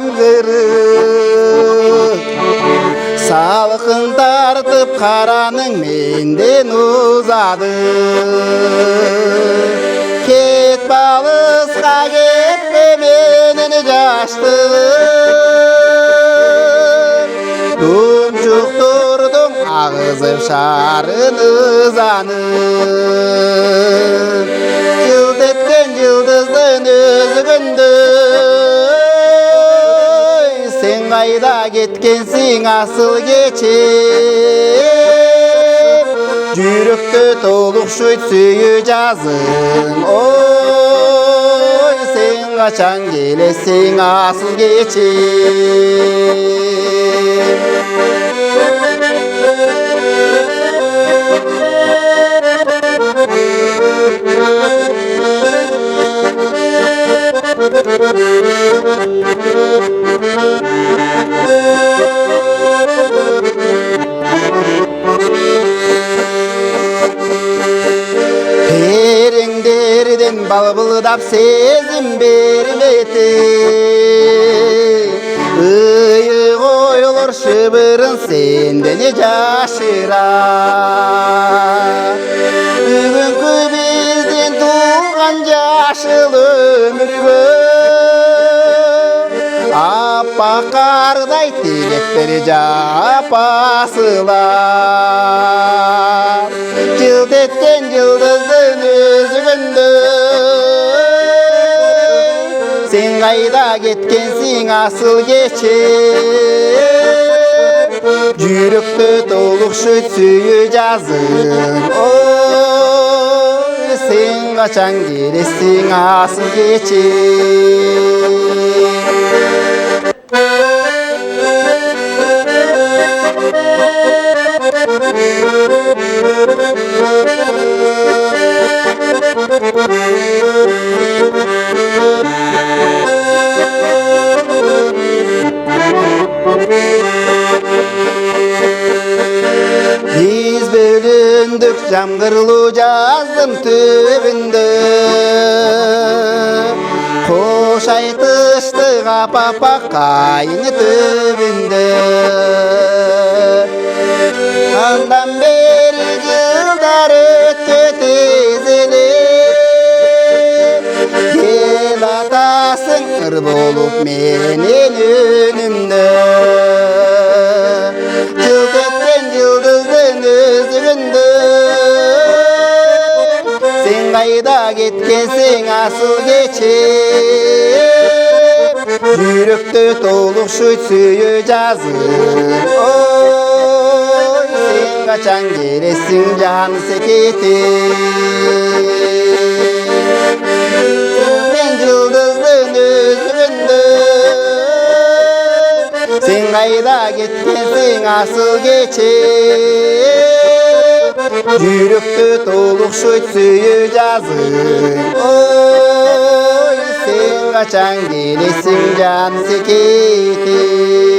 kırık Salkın tartıp karanın menden uzadı Ket balısqa ketme menini kaçtım Tumçukturdum ağzım şarını zanım Yılt etken yıldızın özgündü Sen kayda ketkensin asıl geçip Jürükte toluk şuyt süyü жазın Oy sen kaçan gelesin asıl geçip Perinderden balbıldap sezim bermeti Iyı koyulur şıbırın senden yaşıra Bugünkü bizden tuğan yaşıl ömürgü Appak karday tilekleri japasılar Cılt etken yıldızın özgündü Sen kayda ketkensin asıl geçip Jürükte toluk şuyt süyü жазın Oy sen kaçan gelesin asıl geçip Biz bölündük jamgırlı жаздın töbünde Koş aytıştık apapa kayını töbünde Andan beri yıllar öttü tezelip Gel atasın ır bolup menen önümde Cılt etken yıldızın özgündü Sen kayda ketkensin asıl geçip Jürükte toluk şuyt süyü жазın Oy sen kaçan gelesin can seketip Ben yıldızın özgündü Sen kayda ketkensin asıl geçip Jürükte toluk şuyt süyü жазın Oy sen kaçan gelesin can seketip